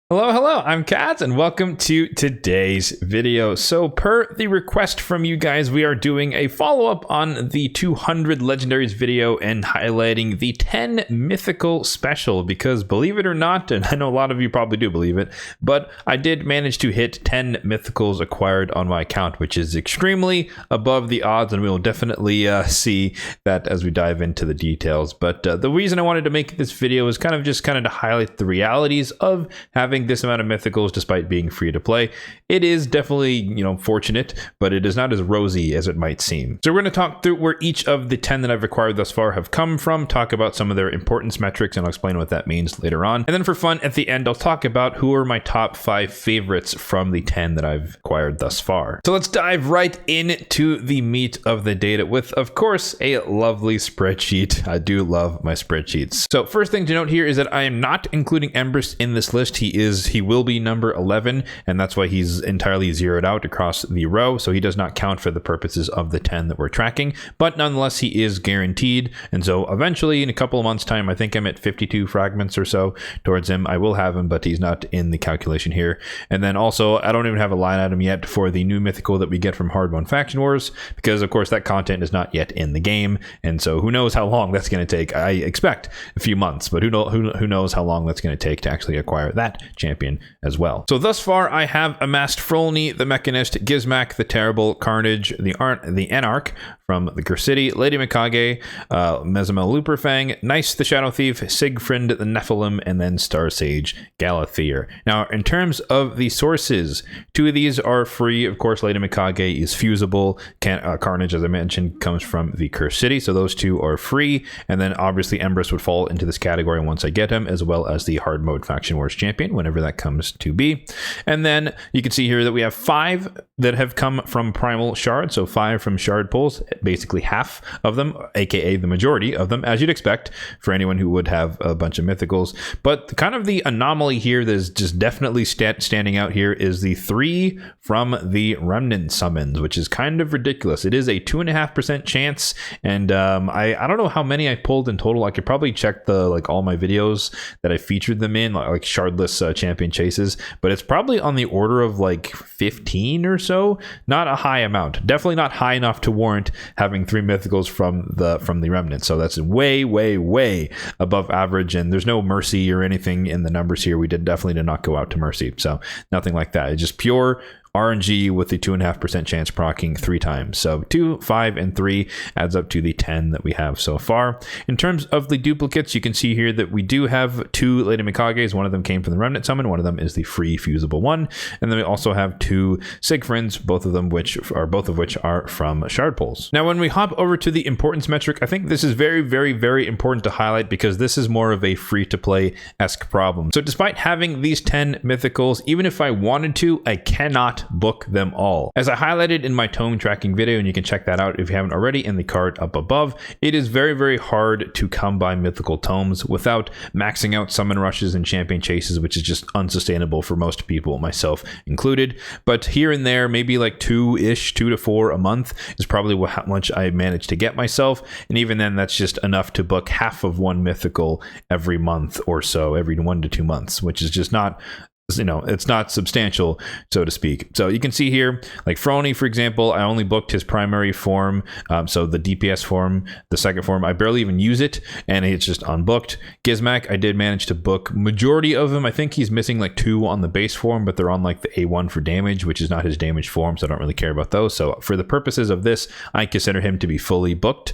Hello, hello, I'm Kats, and welcome to today's video. So per the request from you guys, we are doing a follow-up on the 200 legendaries video and highlighting the 10 mythical special, because believe it or not, and I know a lot of you probably do believe it, but I did manage to hit 10 mythicals acquired on my account, which is extremely above the odds, and we will definitely see that as we dive into the details. But the reason I wanted to make this video is kind of to highlight the realities of having this amount of mythicals despite being free to play. It is definitely, fortunate, but it is not as rosy as it might seem. So we're going to talk through where each of the 10 that I've acquired thus far have come from, talk about some of their importance metrics, and I'll explain what that means later on. And then for fun, at the end, I'll talk about who are my top 5 favorites from the 10 that I've acquired thus far. So let's dive right into the meat of the data with, of course, a lovely spreadsheet. I do love my spreadsheets. So first thing to note here is that I am not including Embrus in this list. He will be number 11, and that's why he's entirely zeroed out across the row, so he does not count for the purposes of the 10 that we're tracking, but nonetheless he is guaranteed. And so eventually in a couple of months time, I think I'm at 52 fragments or so towards him, I will have him, but he's not in the calculation here. And then also I don't even have a line item yet for the new mythical that we get from Hard Won Faction Wars, because of course that content is not yet in the game, and so who knows how long that's going to take. I expect a few months, but who knows how long that's going to take to actually acquire that champion as well. So thus far I have amassed Frolny, the Mechanist, Gizmak, the Terrible, Carnage, the Anarch from the City, Lady Mikage, Mezamel Luperfang, Nice the Shadow Thief, Sigfrind the Nephilim, and then Star Sage Galathier. Now in terms of the sources, 2 of these are free. Of course, Lady Mikage is fusible. Carnage, as I mentioned, comes from the City, so those 2 are free. And then obviously Embrus would fall into this category once I get him, as well as the Hard Mode Faction Wars champion, whenever that comes to be. And then you can see here that we have 5 that have come from Primal Shard, so 5 from Shard pulls, basically half of them, aka the majority of them, as you'd expect for anyone who would have a bunch of mythicals. But kind of the anomaly here that is just definitely standing out here is the 3 from the Remnant summons, which is kind of ridiculous. It is a 2.5% chance, and I don't know how many I pulled in total. I could probably check all my videos that I featured them in, like shardless champion chases, but it's probably on the order of 15 or so. Not a high amount, definitely not high enough to warrant having 3 mythicals from the Remnant. So that's way above average, and there's no mercy or anything in the numbers here. We definitely did not go out to mercy, so nothing like that. It's just pure RNG with the 2.5% chance proccing 3 times. So 2, 5, and 3 adds up to the 10 that we have so far. In terms of the duplicates, you can see here that we do have 2 Lady Mikages. One of them came from the Remnant summon, one of them is the free fusible one, and then we also have 2 Sigfrinds, both of which are from Shard pulls. Now when we hop over to the importance metric, I think this is very important to highlight, because this is more of a free-to-play-esque problem. So despite having these 10 mythicals, even if I wanted to, I cannot book them all. As I highlighted in my tome tracking video, and you can check that out if you haven't already in the card up above, it is very hard to come by mythical tomes without maxing out summon rushes and champion chases, which is just unsustainable for most people, myself included. But here and there, maybe 2 to 4 a month is probably how much I managed to get myself, and even then that's just enough to book half of 1 mythical every month or so, every 1 to 2 months, which is just not, it's not substantial, so to speak. So you can see here, Frony, for example, I only booked his primary form, so the DPS form. The second form, I barely even use it, and it's just unbooked. Gizmak, I did manage to book majority of them. I think he's missing 2 on the base form, but they're on the A1 for damage, which is not his damage form, so I don't really care about those. So for the purposes of this, I consider him to be fully booked.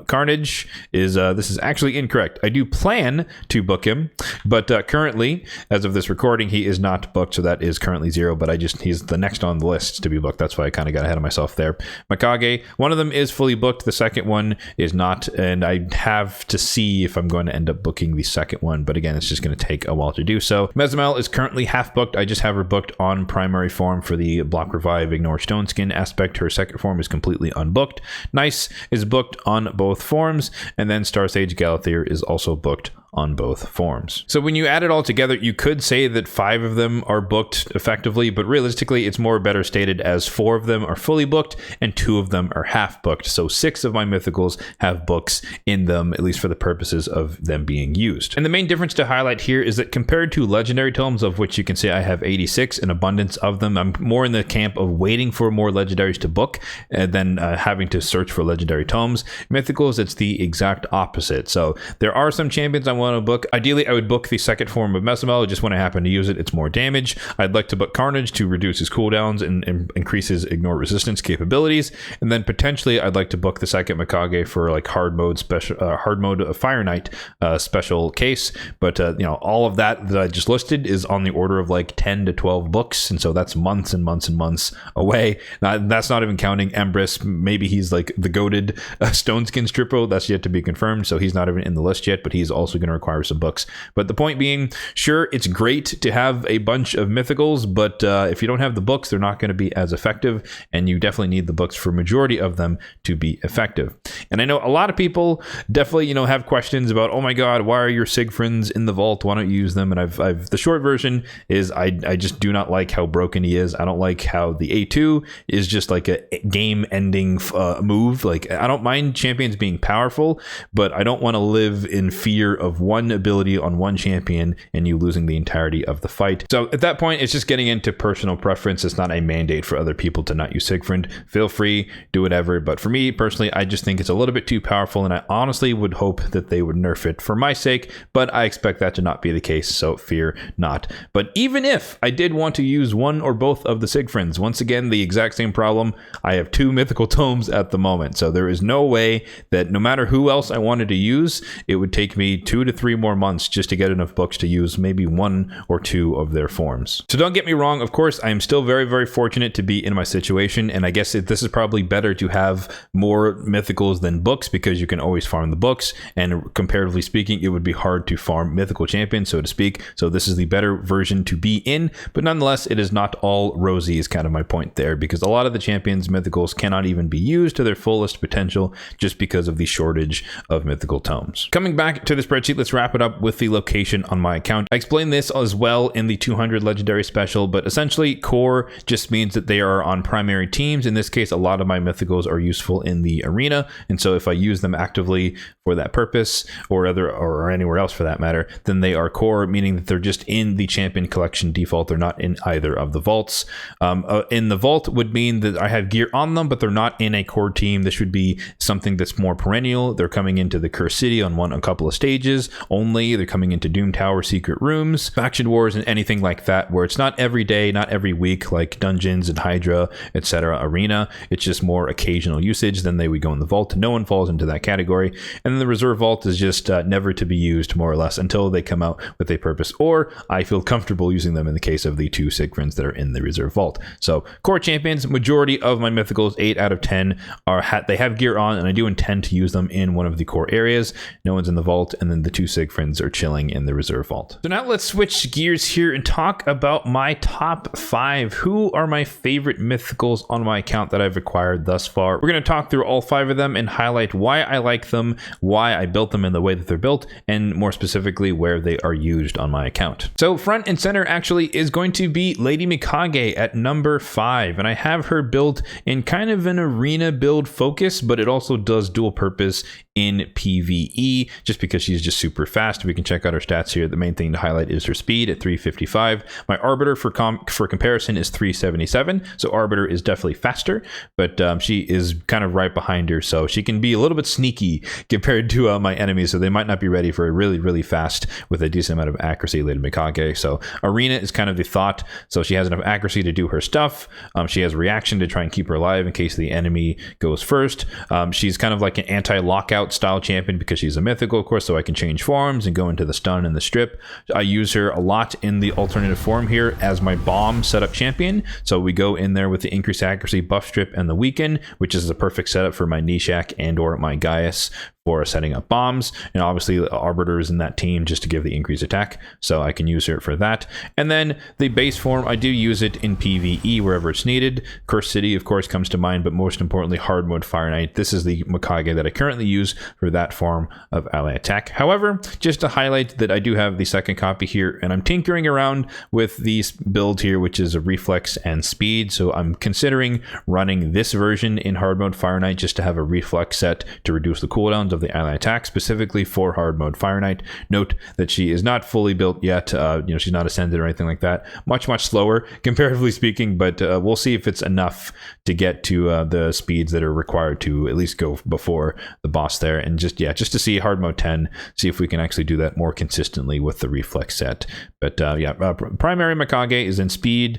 Carnage is, this is actually incorrect. I do plan to book him, but currently, as of this recording, he is not booked, so that is currently 0, but he's the next on the list to be booked. That's why I kind of got ahead of myself there. Mikage, one of them is fully booked, the second one is not, and I have to see if I'm going to end up booking the second one, but again, it's just going to take a while to do so. Mezamel is currently half booked. I just have her booked on primary form for the block revive ignore stone skin aspect. Her second form is completely unbooked. Nice is booked on both forms, and then Star Sage Galathier is also booked on both forms. So when you add it all together, you could say that 5 of them are booked effectively, but realistically it's more better stated as 4 of them are fully booked and 2 of them are half booked. So 6 of my mythicals have books in them, at least for the purposes of them being used. And the main difference to highlight here is that compared to legendary tomes, of which you can say I have 86, an abundance of them, I'm more in the camp of waiting for more legendaries to book than having to search for legendary tomes. Mythicals, it's the exact opposite. So there are some champions I want to book. Ideally, I would book the second form of Mesamel just when I happen to use it. It's more damage. I'd like to book Carnage to reduce his cooldowns and increase his ignore resistance capabilities. And then potentially I'd like to book the second Mikage for like hard mode Fire Knight special case. But you know, all of that I just listed is on the order of like 10 to 12 books, and so that's months and months and months away. Now, that's not even counting Empress. Maybe he's like the goated Stoneskin Strippo. That's yet to be confirmed, so he's not even in the list yet, but he's also going to require some books. But the point being, sure, it's great to have a bunch of mythicals, but if you don't have the books, they're not going to be as effective, and you definitely need the books for majority of them to be effective. And I know a lot of people definitely, you know, have questions about, oh my god, why are your Sigfrids in the vault? Why don't you use them? And I've the short version is I just do not like how broken he is. I don't like how the A2 is just like a game ending move. Like, I don't mind champions being powerful, but I don't want to live in fear of one ability on one champion and you losing the entirety of the fight. So at that point, it's just getting into personal preference. It's not a mandate for other people to not use Sigfrid. Feel free, do whatever. But for me personally, I just think it's a little bit too powerful, and I honestly would hope that they would nerf it for my sake, but I expect that to not be the case, so fear not. But even if I did want to use one or both of the Sigfrids, once again, the exact same problem. I have 2 mythical tomes at the moment, so there is no way that no matter who else I wanted to use, it would take me 2 to 3 more months just to get enough books to use maybe 1 or 2 of their forms. So don't get me wrong, of course, I am still very, very fortunate to be in my situation, and I guess this is probably better to have more mythicals than books because you can always farm the books, and comparatively speaking, it would be hard to farm mythical champions, so to speak. So this is the better version to be in, but nonetheless, it is not all rosy is kind of my point there, because a lot of the champions mythicals cannot even be used to their fullest potential just because of the shortage of mythical tomes. Coming back to the spreadsheet, let's wrap it up with the location on my account. I explained this as well in the 200 legendary special, but essentially core just means that they are on primary teams. In this case, a lot of my mythicals are useful in the arena, and so if I use them actively for that purpose or anywhere else for that matter, then they are core, meaning that they're just in the champion collection default. They're not in either of the vaults. In the vault would mean that I have gear on them, but they're not in a core team. This would be something that's more perennial. They're coming into the Cursed City on a couple of stages only. They're coming into Doom Tower secret rooms, faction wars, and anything like that, where it's not every day, not every week, like dungeons and Hydra, etc. arena. It's just more occasional usage. Then they would go in the vault. No one falls into that category. And then the reserve vault is just never to be used, more or less, until they come out with a purpose, or I feel comfortable using them in the case of the 2 Sigfrids that are in the reserve vault. So core champions, majority of my mythicals, 8 out of 10 they have gear on, and I do intend to use them in one of the core areas. No one's in the vault, and then the 2 Sigfrids are chilling in the reserve vault. So now let's switch gears here and talk about my top 5. Who are my favorite mythicals on my account that I've acquired thus far? We're going to talk through all 5 of them and highlight why I like them, why I built them in the way that they're built, and more specifically where they are used on my account. So front and center actually is going to be Lady Mikage at number 5, and I have her built in kind of an arena build focus, but it also does dual purpose in PvE just because she's just super fast. We can check out her stats here. The main thing to highlight is her speed at 355. My Arbiter for comparison is 377, so Arbiter is definitely faster, but she is kind of right behind her, so she can be a little bit sneaky compared to my enemies, so they might not be ready for a really, really fast with a decent amount of accuracy Lady Mikage. So Arena is kind of the thought, so she has enough accuracy to do her stuff. She has reaction to try and keep her alive in case the enemy goes first. She's kind of like an anti-lockout style champion because she's a mythical, of course, so I can change forms and go into the stun and the strip. I use her a lot in the alternative form here as my bomb setup champion, so we go in there with the increased accuracy, buff strip, and the weaken, which is the perfect setup for my Nishak and or my Gaius for setting up bombs, and obviously the Arbiter is in that team just to give the increased attack, so I can use her for that. And then the base form, I do use it in PvE wherever it's needed. Cursed City, of course, comes to mind, but most importantly, hard mode Fire Knight. This is the Mikage that I currently use for that form of ally attack. However, just to highlight that I do have the second copy here, and I'm tinkering around with these build here, which is a reflex and speed, so I'm considering running this version in hard mode Fire Knight just to have a reflex set to reduce the cooldowns of the ally attack, specifically for hard mode Fire Knight. Note that she is not fully built yet, she's not ascended or anything like that. Much slower comparatively speaking, but we'll see if it's enough to get to the speeds that are required to at least go before the boss there. And just to see hard mode 10, see if we can actually do that more consistently with the reflex set. But primary Mikage is in speed,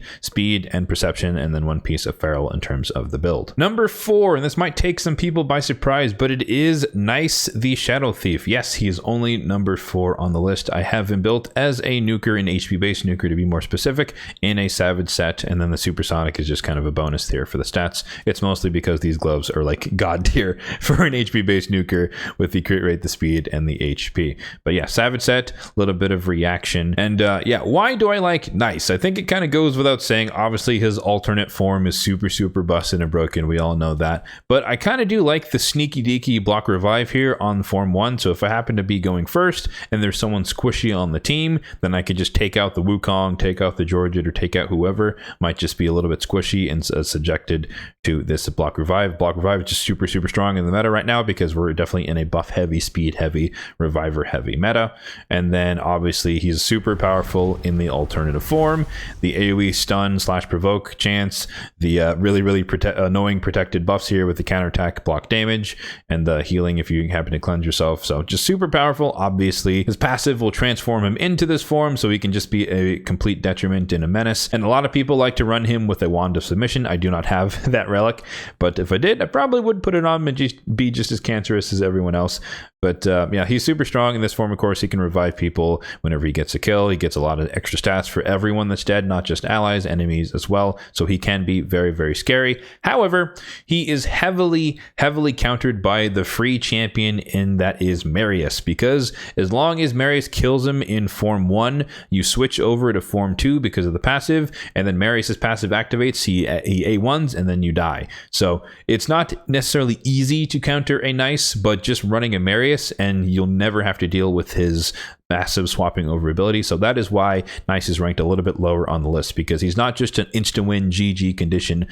and perception, and then one piece of feral in terms of the build. Number 4, and this might take some people by surprise, but it is Nice the Shadow Thief. Yes, he is only number 4 on the list. I have him built as a nuker, an HP based nuker to be more specific, in a Savage set, and then the Supersonic is just kind of a bonus there for the stats. It's mostly because these gloves are like god tier for an HP based nuker with the crit rate, the speed, and the HP. But yeah, Savage set, a little bit of reaction. And why do I like Nice? I think it kind of goes without saying. Obviously his alternate form is super busted and broken, we all know that, but I kind of do like the sneaky deaky block revive here on form 1. So if I happen to be going first and there's someone squishy on the team, then I can just take out the Wukong, take out the Georgid, or take out whoever might just be a little bit squishy and subjected to this block revive. Block revive is just super strong in the meta right now because we're definitely in a buff heavy, speed heavy, reviver heavy meta. And then obviously he's super powerful in the alternative form. The AoE stun / provoke chance, the really annoying protected buffs here with the counterattack, block damage, and the healing if you happen to cleanse yourself. So just super powerful. Obviously his passive will transform him into this form, so he can just be a complete detriment and a menace. And a lot of people like to run him with a Wand of Submission. I do not have that relic, but if I did, I probably would put it on and just be just as cancerous as everyone else. But he's super strong in this form. Of course, he can revive people whenever he gets a kill. He gets a lot of extra stats for everyone that's dead, not just allies, enemies as well. So he can be very scary. However, he is heavily countered by the free champion, and that is Marius, because as long as Marius kills him in form 1, you switch over to form 2 because of the passive, and then Marius's passive activates, he A1s, and then you die. So it's not necessarily easy to counter a Nice, but just running a Marius and you'll never have to deal with his massive swapping over ability. So that is why Nice is ranked a little bit lower on the list, because he's not just an insta-win GG condition,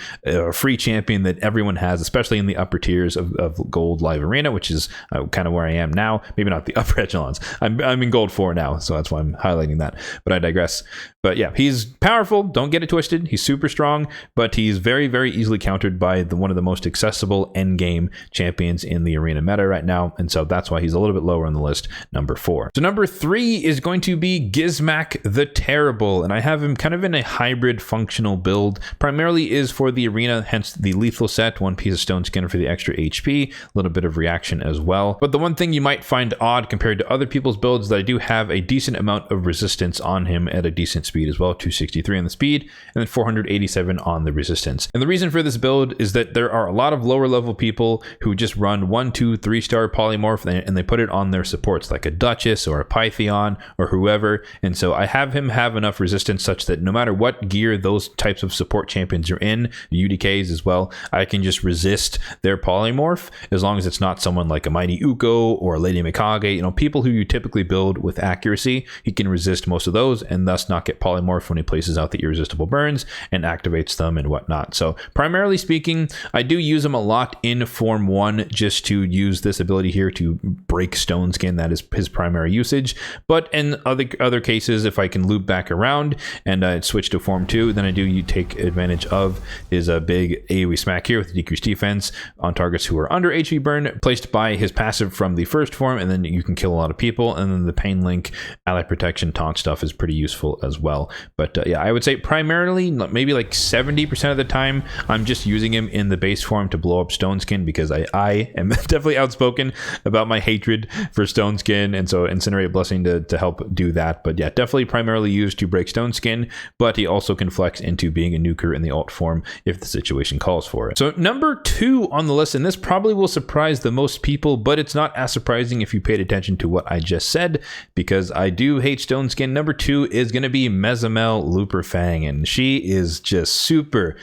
free champion that everyone has, especially in the upper tiers of Gold Live Arena, which is kind of where I am now. Maybe not the upper echelons. I'm in Gold 4 now, so that's why I'm highlighting that. But I digress. But yeah, he's powerful. Don't get it twisted. He's super strong, but he's very easily countered by one of the most accessible endgame champions in the arena meta right now. And so that's why he's a little bit lower on the list, number 4. So number 3 is going to be Gizmak the Terrible, and I have him kind of in a hybrid functional build. Primarily is for the arena, hence the lethal set, one piece of stone skin for the extra HP, a little bit of reaction as well. But the one thing you might find odd compared to other people's builds is that I do have a decent amount of resistance on him at a decent speed as well, 263 on the speed, and then 487 on the resistance. And the reason for this build is that there are a lot of lower level people who just run 1, 2, 3-star polymorph and they put it on their supports, like a Duchess or a Pythion or whoever. And so I have him have enough resistance such that no matter what gear those types of support champions are in, UDKs as well, I can just resist their polymorph as long as it's not someone like a Mighty Uko or a Lady Mikage, people who you typically build with accuracy. He can resist most of those and thus not get polymorph when he places out the irresistible burns and activates them and whatnot. So primarily speaking, I do use him a lot in form 1 just to use this ability here to break stone skin. That is his primary usage. But in other cases, if I can loop back around and switch to form 2, then I do take advantage of his big AoE smack here with decreased defense on targets who are under HP burn, placed by his passive from the first form, and then you can kill a lot of people. And then the pain link, ally protection, taunt stuff is pretty useful as well. But yeah, I would say primarily, maybe like 70% of the time, I'm just using him in the base form to blow up stone skin, because I am definitely outspoken about my hatred for stone skin, and so Incinerate, Blessed reinforcing to help do that. But yeah, definitely primarily used to break Stone Skin, but he also can flex into being a nuker in the alt form if the situation calls for it. So number 2 on the list, and this probably will surprise the most people, but it's not as surprising if you paid attention to what I just said, because I do hate Stone Skin. Number 2 is going to be Mezimel Luperfang, and she is just super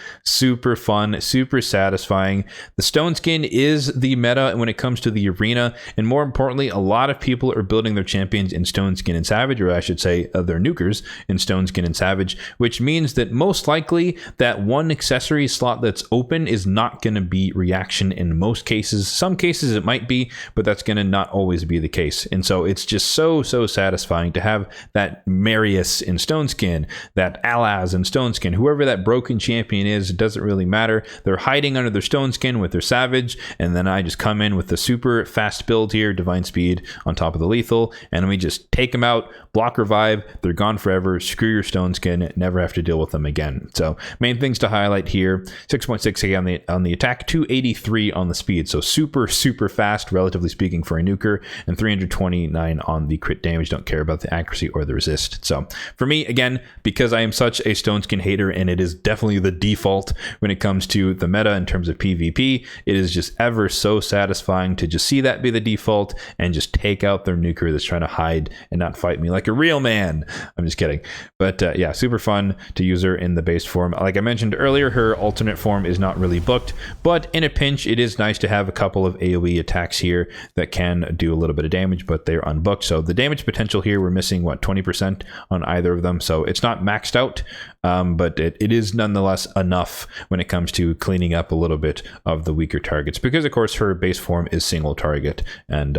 fun, super satisfying. The Stone Skin is the meta when it comes to the arena, and more importantly, a lot of people are building their champions in Stone Skin and Savage, or I should say their nukers in Stone Skin and Savage, which means that most likely that one accessory slot that's open is not going to be reaction in most cases. Some cases it might be, but that's going to not always be the case. And so it's just so satisfying to have that Marius in Stone Skin, that Alaz in Stone Skin, whoever that broken champion is, it doesn't really matter. They're hiding under their Stone Skin with their Savage, and then I just come in with the super fast build here, Divine Speed on top of the lethal, and we just take them out, block revive, they're gone forever, screw your Stone Skin, never have to deal with them again. So main things to highlight here: 6.6 on the attack, 283 on the speed, so super fast relatively speaking for a nuker, and 329 on the crit damage. Don't care about the accuracy or the resist. So for me, again, because I am such a Stone Skin hater, and it is definitely the default when it comes to the meta in terms of PvP, it is just ever so satisfying to just see that be the default and just take out their nuker that's trying to hide and not fight me like a real man. I'm just kidding. But yeah, super fun to use her in the base form. Like I mentioned earlier, her alternate form is not really booked, but in a pinch, it is nice to have a couple of AoE attacks here that can do a little bit of damage, but they're unbooked. So the damage potential here, we're missing, what, 20% on either of them. So it's not maxed out, but it is nonetheless enough when it comes to cleaning up a little bit of the weaker targets, because of course her base form is single target. And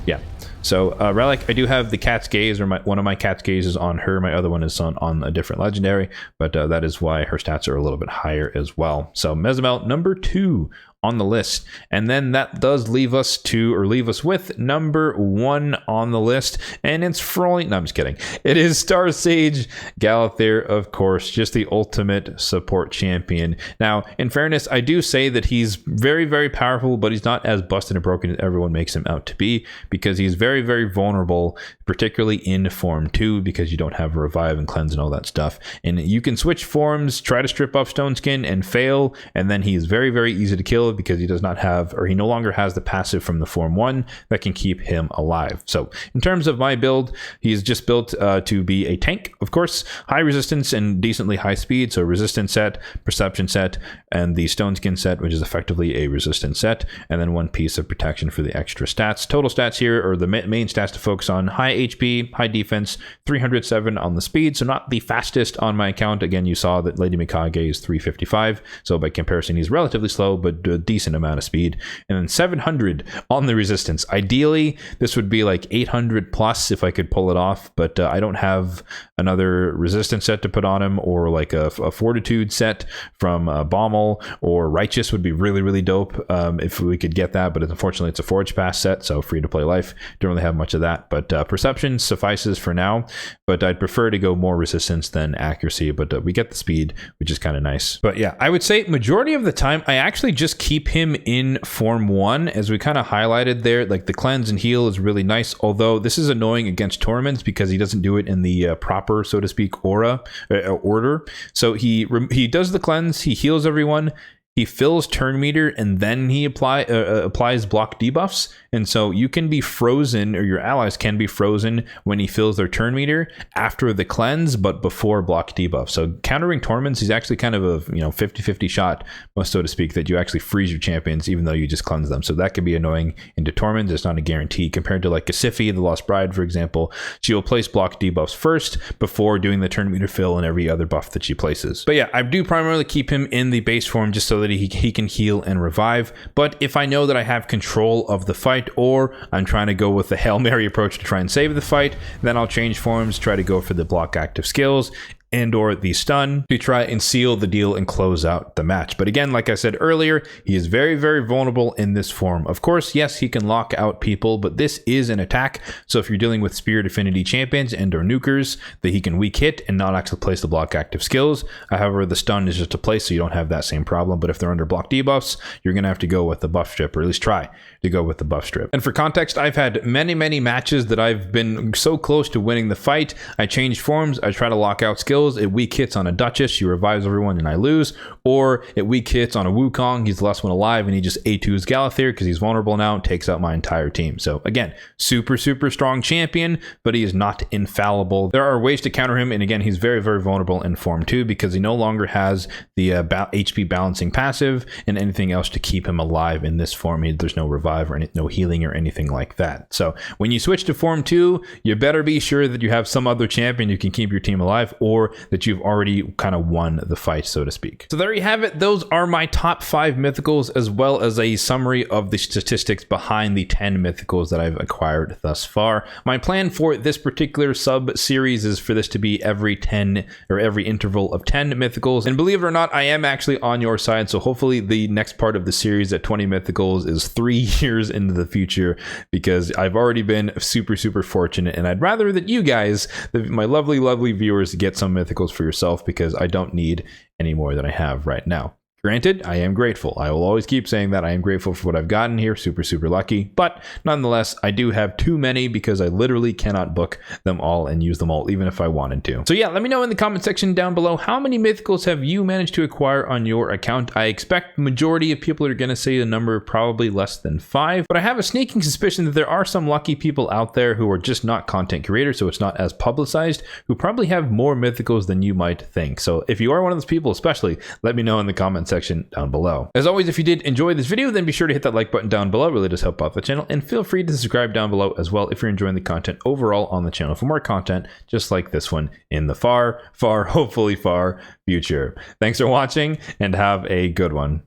yeah, so Relic, I do have the Cat's Gaze, or one of my Cat's Gazes on her. My other one is on a different legendary, but that is why her stats are a little bit higher as well. So Mezimel, number 2 on the list. And then that does leave us with number 1 on the list, and it's Frolling. No, I'm just kidding. It is Star Sage Galathyr, of course, just the ultimate support champion. Now, in fairness, I do say that he's very powerful, but he's not as busted and broken as everyone makes him out to be, because he's very vulnerable, particularly in Form 2, because you don't have Revive and Cleanse and all that stuff. And you can switch forms, try to strip off Stone Skin and fail, and then he's very easy to kill, because he does not have, or he no longer has, the passive from the Form 1 that can keep him alive. So in terms of my build, he's just built to be a tank, of course, high resistance and decently high speed. So resistance set, perception set, and the Stone Skin set, which is effectively a resistance set, and then 1 piece of protection for the extra stats. Total stats here, or the main stats to focus on: high HP, high defense, 307 on the speed, so not the fastest on my account. Again, you saw that Lady Mikage is 355, so by comparison he's relatively slow, but a decent amount of speed. And then 700 on the resistance. Ideally this would be like 800 plus if I could pull it off, but I don't have another resistance set to put on him, or like a fortitude set from Bommel, or Righteous would be really dope if we could get that, but unfortunately it's a Forge Pass set, so free to play life, don't really have much of that. But perception suffices for now, but I'd prefer to go more resistance than accuracy, but we get the speed, which is kind of nice. But yeah, I would say majority of the time I actually just keep him in Form 1, as we kind of highlighted there. Like the Cleanse and Heal is really nice, although this is annoying against Torments because he doesn't do it in the proper, so to speak, order. So he does the Cleanse, he heals everyone, he fills turn meter, and then he applies block debuffs. And so you can be frozen, or your allies can be frozen when he fills their turn meter after the cleanse, but before block debuff. So countering Torments, he's actually kind of a 50-50 shot, so to speak, that you actually freeze your champions even though you just cleanse them. So that can be annoying into Torments. It's not a guarantee compared to like Kasiphi, the Lost Bride, for example. She will place block debuffs first before doing the turn meter fill and every other buff that she places. But yeah, I do primarily keep him in the base form just so that he can heal and revive. But if I know that I have control of the fight, or I'm trying to go with the Hail Mary approach to try and save the fight, then I'll change forms, try to go for the block active skills. and or the stun to try and seal the deal and close out the match. But again, like I said earlier, he is very, very vulnerable in this form. Of course, yes, he can lock out people, but this is an attack. So if you're dealing with Spirit Affinity champions and or nukers, that he can weak hit and not actually place the block active skills. However, the stun is just a place, so you don't have that same problem. But if they're under block debuffs, you're going to have to go with the buff strip, or at least try to go with the buff strip. And for context, I've had many, many matches that I've been so close to winning the fight. I changed forms, I try to lock out skills, it weak hits on a Duchess, she revives everyone and I lose, or it weak hits on a Wukong, he's the last one alive and he just A2s Galathir because he's vulnerable now and takes out my entire team. So again, super, super strong champion, but he is not infallible. There are ways to counter him, and again, he's very, very vulnerable in form 2 because he no longer has the HP balancing passive and anything else to keep him alive in this form. There's no revive or no healing or anything like that. So when you switch to form 2, you better be sure that you have some other champion who can keep your team alive, or that you've already kind of won the fight, so to speak. So there you have it. Those are my top 5 mythicals, as well as a summary of the statistics behind the 10 mythicals that I've acquired thus far. My plan for this particular sub series is for this to be every 10 or every interval of 10 mythicals. And believe it or not, I am actually on your side. So hopefully the next part of the series at 20 mythicals is 3 years into the future, because I've already been super, super fortunate, and I'd rather that you guys, my lovely, lovely viewers, get some mythicals for yourself, because I don't need any more than I have right now. Granted, I am grateful. I will always keep saying that I am grateful for what I've gotten here. Super, super lucky. But nonetheless, I do have too many because I literally cannot book them all and use them all, even if I wanted to. So yeah, let me know in the comment section down below, how many mythicals have you managed to acquire on your account? I expect the majority of people are going to say a number probably less than 5, but I have a sneaking suspicion that there are some lucky people out there who are just not content creators, so it's not as publicized, who probably have more mythicals than you might think. So if you are one of those people especially, let me know in the comment section down below. As always, if you did enjoy this video, then be sure to hit that like button down below. It really does help out the channel, and feel free to subscribe down below as well if you're enjoying the content overall on the channel for more content just like this one in the far, far, hopefully far future. Thanks for watching and have a good one.